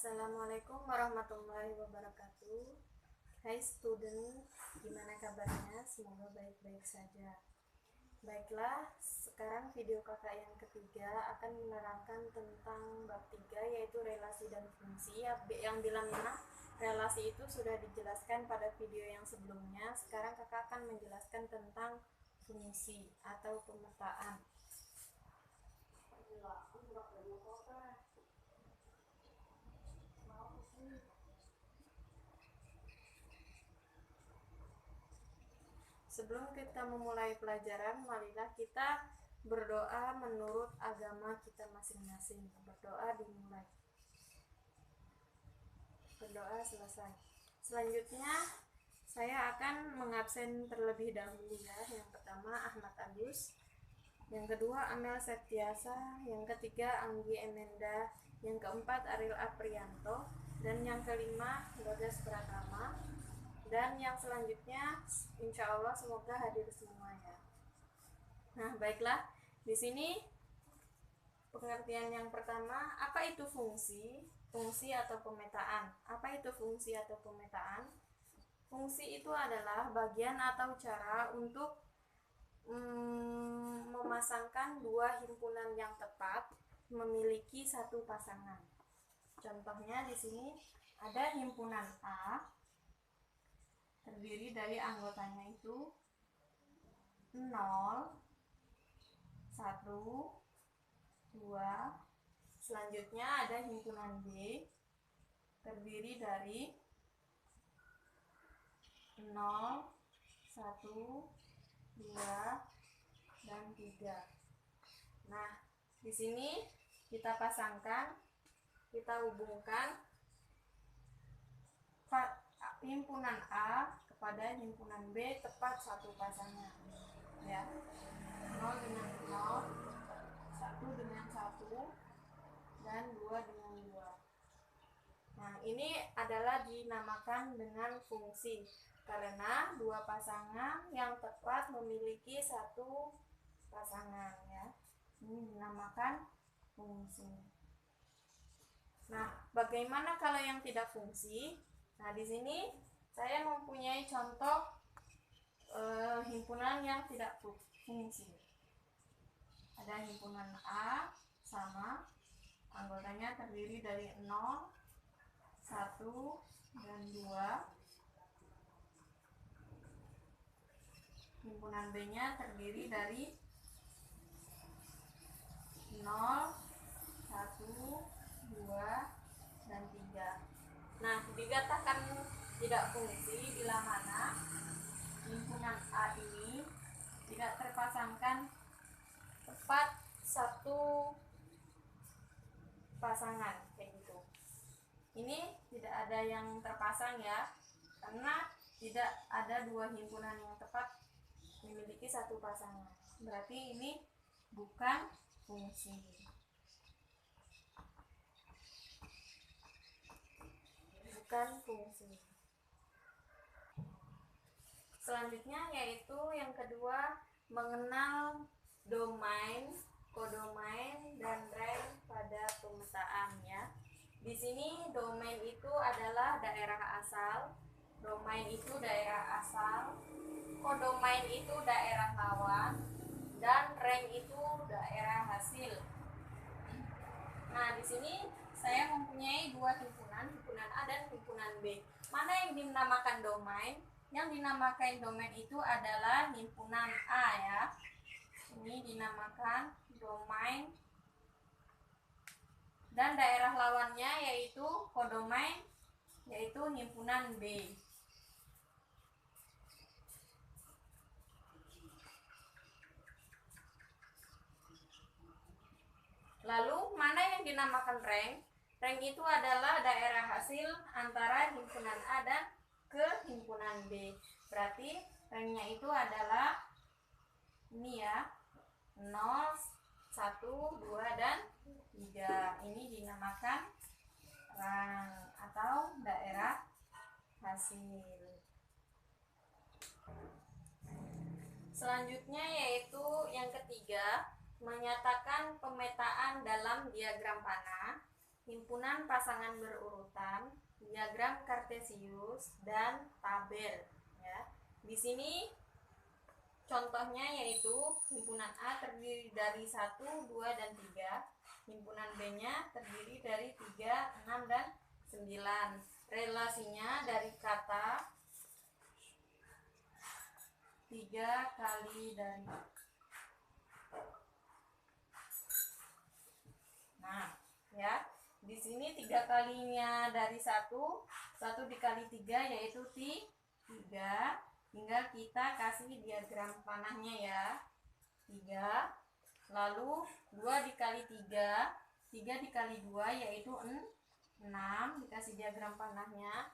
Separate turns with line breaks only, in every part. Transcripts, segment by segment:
Assalamualaikum warahmatullahi wabarakatuh. Hai student, gimana kabarnya? Semoga baik-baik saja. Baiklah, sekarang video kakak yang ketiga akan menerangkan tentang bab 3, yaitu relasi dan fungsi. Yang bila mana relasi itu sudah dijelaskan pada video yang sebelumnya. Sekarang kakak akan menjelaskan tentang fungsi atau pemetaan. Sebelum kita memulai pelajaran, marilah kita berdoa menurut agama kita masing-masing. Berdoa dimulai. Berdoa selesai. Selanjutnya, saya akan mengabsen terlebih dahulu ya. Yang pertama Ahmad Agus, yang kedua Amel Septiasa, yang ketiga Anggi Emenda, yang keempat Ariel Aprianto, dan yang kelima Bagas Pratama. Dan yang selanjutnya, insya Allah semoga hadir semua ya. Nah, baiklah. Di sini pengertian yang pertama, apa itu fungsi? Fungsi atau pemetaan. Apa itu fungsi atau pemetaan? Fungsi itu adalah bagian atau cara untuk memasangkan dua himpunan yang tepat memiliki satu pasangan. Contohnya di sini ada himpunan A, terdiri dari anggotanya itu 0, 1, 2. Selanjutnya ada himpunan B, terdiri dari 0, 1, 2, dan 3. Nah, di sini kita pasangkan, kita hubungkan himpunan A kepada himpunan B tepat satu pasangan ya. 0 dengan 0, 1 dengan 1, dan 2 dengan 2. Nah, ini adalah dinamakan dengan fungsi karena dua pasangan yang tepat memiliki satu pasangan ya. Ini dinamakan fungsi. Nah, bagaimana kalau yang tidak fungsi? Nah, di sini saya mempunyai contoh himpunan yang tidak fungsi. Ada himpunan A sama, anggotanya terdiri dari 0, 1, dan 2. Himpunan B-nya terdiri dari 0, 1, 2, dan 3. Nah, dikatakan tidak fungsi bila mana himpunan A ini tidak terpasangkan tepat satu pasangan kayak gitu. Ini tidak ada yang terpasang ya, karena tidak ada dua himpunan yang tepat memiliki satu pasangan. Berarti ini bukan fungsi. Bukan fungsi. Selanjutnya yaitu yang kedua, mengenal domain, kodomain, dan rank pada pemetaan ya. Di sini domain itu adalah daerah asal, domain itu daerah asal, kodomain itu daerah lawan, dan rank itu daerah hasil. Nah, di sini saya mempunyai dua himpunan A dan himpunan B. Mana yang dinamakan domain? Yang dinamakan domain itu adalah himpunan A ya. Ini dinamakan domain. Dan daerah lawannya yaitu kodomain, yaitu himpunan B. Lalu mana yang dinamakan rank? Rank itu adalah daerah hasil antara himpunan A dan ke himpunan B. Berarti ranknya itu adalah ini ya, 0, 1, 2, dan 3. Ini dinamakan rank atau daerah hasil. Selanjutnya yaitu yang ketiga, menyatakan pemetaan dalam diagram panah. himpunan pasangan berurutan, diagram kartesius, dan tabel. Ya. Di sini contohnya yaitu himpunan A terdiri dari 1, 2, dan 3. Himpunan B-nya terdiri dari 3, 6, dan 9. Relasinya dari kata 3 kali dari. Nah, ya. Di sini 3 kalinya dari 1 dikali 3 yaitu 3. Tinggal kita kasih diagram panahnya ya. 3. Lalu 2 dikali 3 dikali 2 yaitu 6, dikasih diagram panahnya.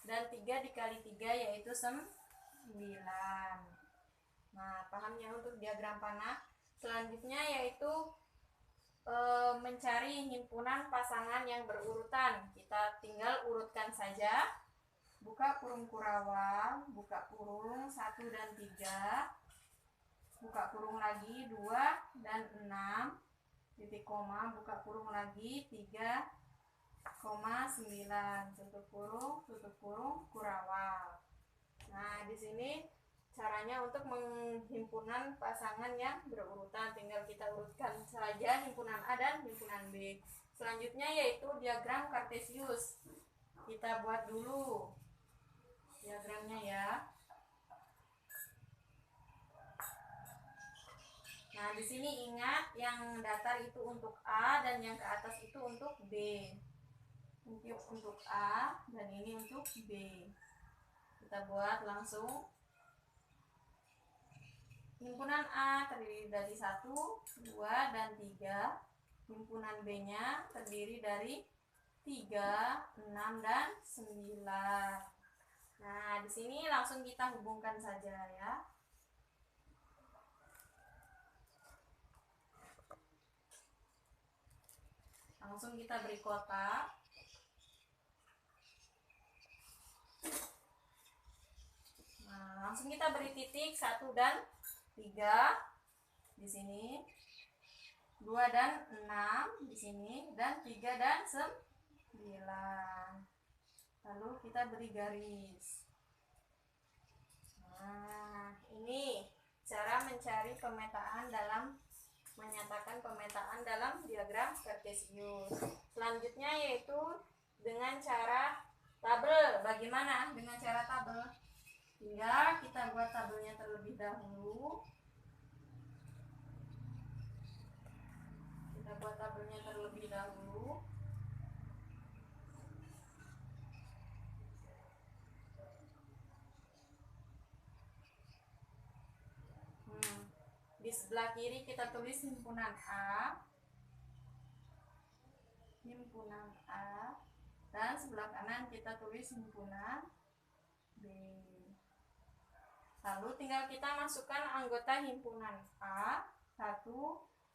Dan 3 dikali 3 yaitu 9. Nah, paham ya untuk diagram panah? Selanjutnya yaitu mencari himpunan pasangan yang berurutan. Kita tinggal urutkan saja. Buka kurung kurawang, buka kurung 1 dan 3, buka kurung lagi 2 dan 6, titik koma, buka kurung lagi 3, 9, tutup kurung kurawang. Nah, di sini caranya untuk menghimpunan pasangan yang berurutan. Tinggal kita urutkan saja himpunan A dan himpunan B. Selanjutnya yaitu diagram kartesius. Kita buat dulu diagramnya ya. Nah, di sini ingat yang datar itu untuk A dan yang ke atas itu untuk B. Untuk A dan ini untuk B. Kita buat langsung. Himpunan A terdiri dari 1, 2, dan 3. Himpunan B-nya terdiri dari 3, 6, dan 9. Nah, di sini langsung kita hubungkan saja ya. Langsung kita beri kotak. Nah, langsung kita beri titik 1 dan 3 di sini, 2 dan 6 di sini, dan 3 dan 9. Lalu kita beri garis. Nah, ini cara mencari pemetaan dalam menyatakan pemetaan dalam diagram kartesius. Selanjutnya yaitu dengan cara tabel. Bagaimana dengan cara tabel? Tinggal kita buat tabelnya terlebih dahulu. Kita buat tabelnya terlebih dahulu. Di sebelah kiri kita tulis himpunan A. Dan sebelah kanan kita tulis himpunan B. Lalu tinggal kita masukkan anggota himpunan A 1,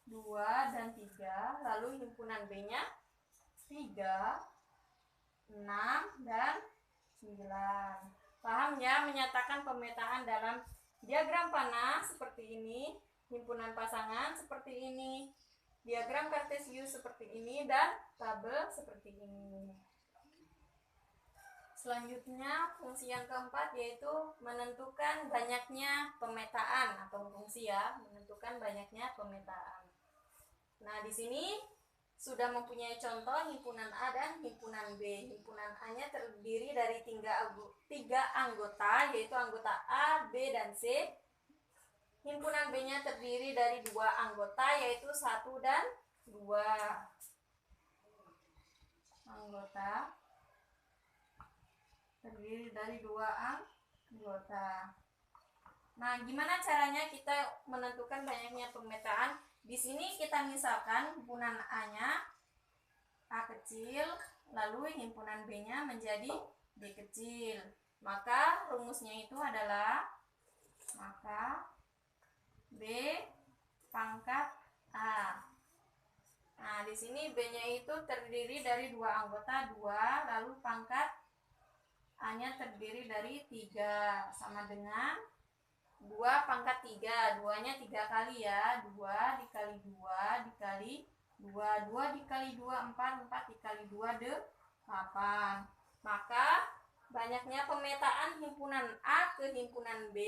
2, dan 3. Lalu himpunan B-nya 3, 6, dan 9. Paham ya menyatakan pemetaan dalam diagram panah seperti ini, himpunan pasangan seperti ini, diagram kartesius seperti ini, dan tabel seperti ini. Selanjutnya fungsi yang keempat yaitu menentukan banyaknya pemetaan atau fungsi ya, menentukan banyaknya pemetaan. Nah, di sini sudah mempunyai contoh himpunan A dan himpunan B. Himpunan A-nya terdiri dari 3 anggota yaitu anggota A, B, dan C. Himpunan B-nya terdiri dari 2 anggota yaitu 1 dan 2 anggota. Terdiri dari 2 anggota. Nah, gimana caranya kita menentukan banyaknya pemetaan? Di sini kita misalkan himpunan A-nya A kecil, lalu himpunan B-nya menjadi B kecil. Maka rumusnya itu adalah B pangkat A. Nah, di sini B-nya itu terdiri dari 2 anggota, 2, lalu pangkat A-nya terdiri dari 3, sama dengan 2 pangkat 3. 2-nya 3 kali ya. 2 dikali 2 dikali 2. 2 dikali 2, 4. 4 dikali 2, 8. Maka banyaknya pemetaan himpunan A ke himpunan B,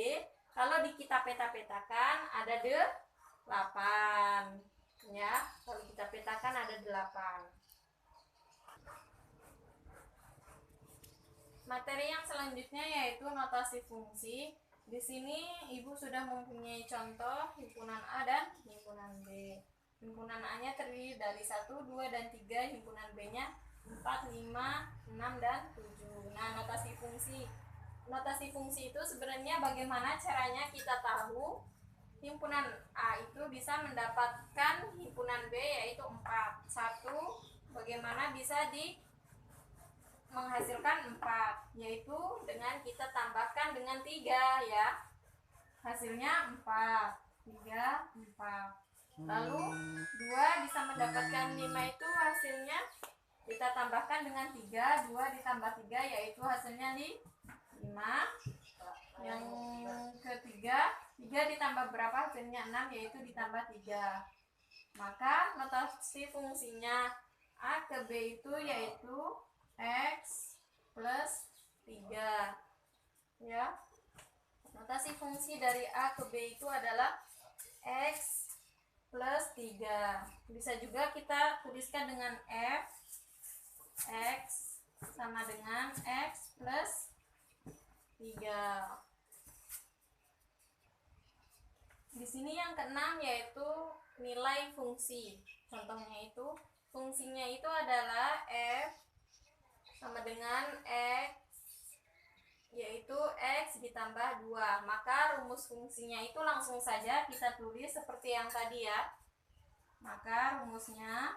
kalau kita peta-petakan ada 8. Ya, kalau kita petakan ada 8. Materi yang selanjutnya yaitu notasi fungsi. Di sini Ibu sudah mempunyai contoh himpunan A dan himpunan B. Himpunan A-nya terdiri dari 1, 2, dan 3. Himpunan B-nya 4, 5, 6, dan 7. Nah, notasi fungsi. Notasi fungsi itu sebenarnya bagaimana caranya kita tahu himpunan A itu bisa mendapatkan himpunan B yaitu 4. 1, bagaimana bisa menghasilkan 4, yaitu dengan kita tambahkan dengan 3 ya. Hasilnya 4. 3, 4. Lalu 2 bisa mendapatkan 5 itu hasilnya kita tambahkan dengan 3. 2 ditambah 3 yaitu hasilnya 5. Yang ketiga, 3 ditambah berapa hasilnya 6 yaitu ditambah 3. Maka notasi fungsinya A ke B itu yaitu X plus 3 ya. Notasi fungsi dari A ke B itu adalah X plus 3. Bisa juga kita tuliskan dengan F. X sama dengan X plus 3. Di sini yang keenam yaitu nilai fungsi. Contohnya itu fungsinya itu adalah F sama dengan X, yaitu X ditambah 2. Maka rumus fungsinya itu langsung saja kita tulis seperti yang tadi ya. Maka rumusnya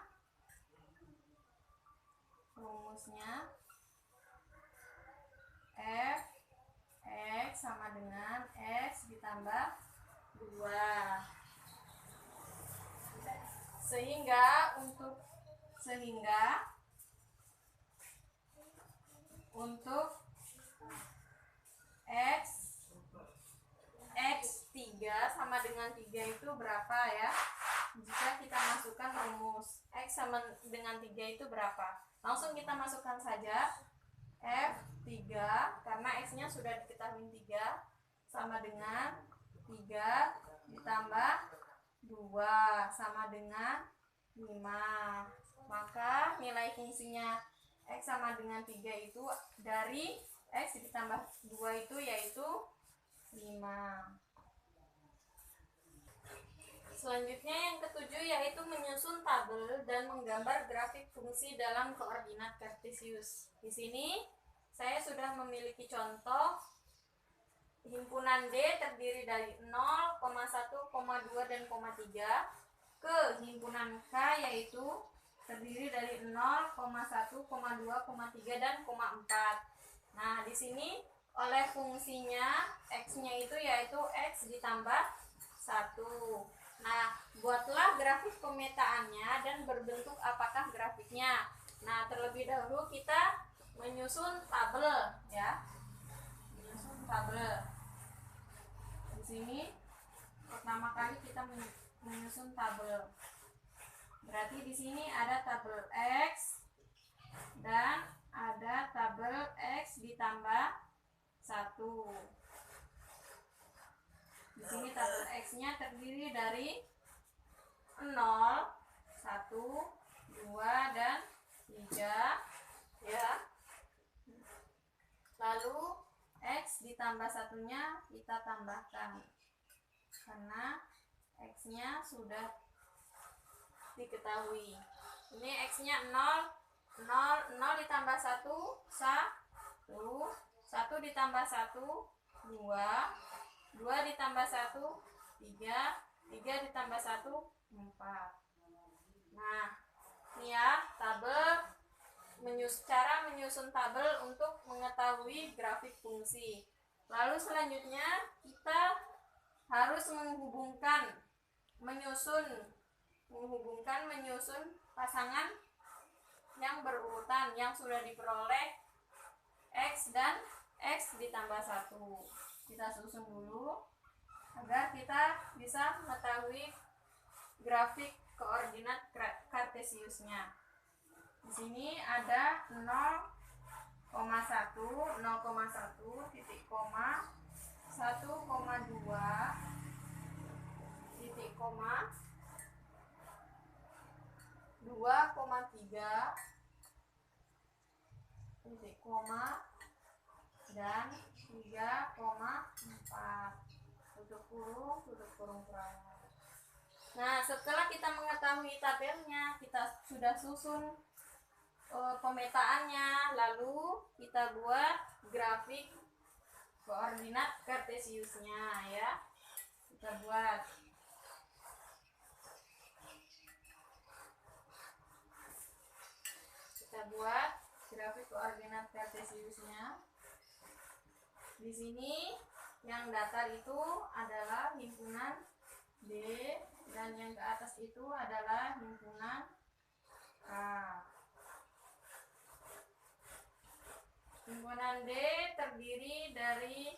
F X sama dengan X ditambah 2. Sehingga untuk X3 sama dengan 3 itu berapa ya? Jika kita masukkan rumus X sama dengan 3 itu berapa? Langsung kita masukkan saja F3 karena X-nya sudah diketahui 3 sama dengan 3 ditambah 2 sama dengan 5. Maka nilai fungsinya X sama dengan 3 itu dari X ditambah 2 itu yaitu 5. Selanjutnya yang ketujuh yaitu menyusun tabel dan menggambar grafik fungsi dalam koordinat kartesius. Di sini saya sudah memiliki contoh himpunan D terdiri dari 0, 1, 2, dan 3 ke himpunan K yaitu terdiri dari 0, 1, 2, 3, dan 4. Nah, di sini oleh fungsinya X-nya itu yaitu X ditambah 1. Nah, buatlah grafik pemetaannya dan berbentuk apakah grafiknya. Nah, terlebih dahulu kita menyusun tabel ya. Menyusun tabel. Di sini pertama kali kita menyusun tabel. Berarti di sini ada tabel X dan ada tabel X ditambah 1. Di sini tabel X-nya terdiri dari 0, 1, 2, dan 3 ya. Lalu X ditambah 1-nya kita tambahkan karena X-nya sudah diketahui. Ini X-nya 0, 0 ditambah 1, 1, 1 ditambah 1, 2, 2 ditambah 1, 3, 3 ditambah 1, 4. Nah, ini ya tabel, cara menyusun tabel untuk mengetahui grafik fungsi. Lalu selanjutnya kita harus menyusun pasangan yang berurutan yang sudah diperoleh X dan X ditambah 1. Kita susun dulu agar kita bisa mengetahui grafik koordinat kartesiusnya. Di sini ada 0,1, 0,1, titik koma, 1,2, titik koma, 2,3, titik koma, dan 3,4. Tutup kurung perawat. Nah, setelah kita mengetahui tabelnya, kita sudah susun pemetaannya, lalu kita buat grafik koordinat kartesiusnya ya. Kita buat grafik koordinat kartesiusnya. Di sini yang datar itu adalah himpunan D, dan yang ke atas itu adalah himpunan K. Himpunan D terdiri dari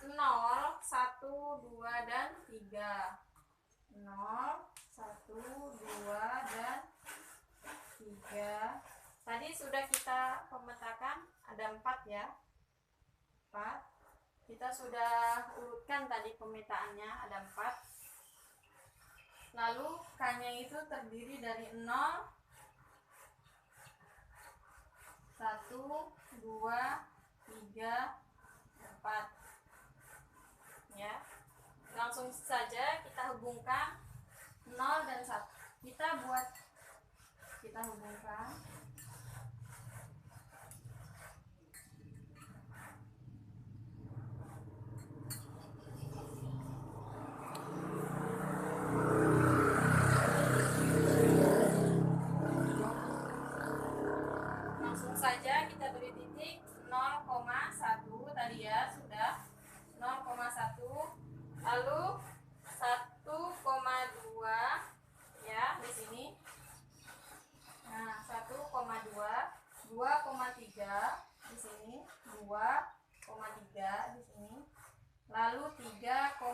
0, 1, 2, dan 3. 0, 1, 2, dan 3. Tadi sudah kita pemetakan, ada 4 ya. 4. Kita sudah urutkan tadi pemetaannya, ada 4. Lalu K-nya itu terdiri dari 0, 1, 2, 3, 4 ya. Langsung saja kita hubungkan 0 dan 1. Kita hubungkan. Saja kita beri titik 0,1 tadi ya, sudah 0,1, lalu 1,2 ya di sini. Nah, 1,2, 2,3 di sini, 2,3 di sini, lalu 3,4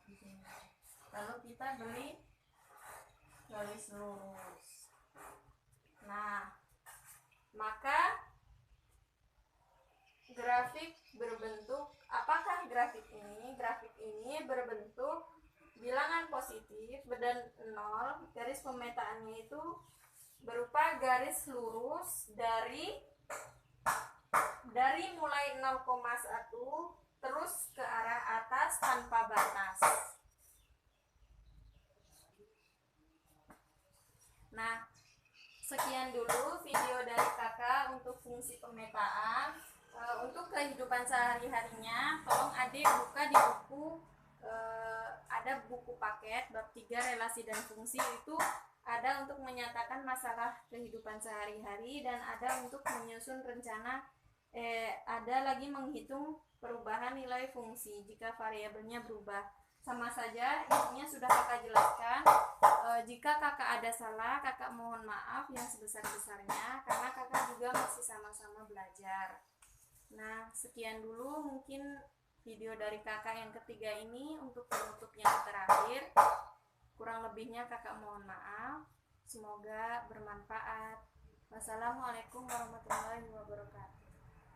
di sini. Lalu kita beri garis lurus. Nah, maka grafik berbentuk, apakah grafik ini? Grafik ini berbentuk bilangan positif dan 0. Garis pemetaannya itu berupa garis lurus dari mulai 0,1 terus ke arah atas tanpa batas. Nah, sekian dulu video dari kakak untuk fungsi pemetaan. Untuk kehidupan sehari-harinya, tolong adik buka di buku, ada buku paket bab 3 relasi dan fungsi, itu ada untuk menyatakan masalah kehidupan sehari-hari, dan ada untuk menyusun rencana, ada lagi menghitung perubahan nilai fungsi jika variabelnya berubah. Sama saja, intinya sudah kakak jelaskan. Jika kakak ada salah, kakak mohon maaf yang sebesar-besarnya, karena kakak juga masih sama-sama belajar. Nah, sekian dulu mungkin video dari kakak yang ketiga ini untuk penutup yang terakhir. Kurang lebihnya kakak mohon maaf. Semoga bermanfaat. Wassalamualaikum warahmatullahi wabarakatuh.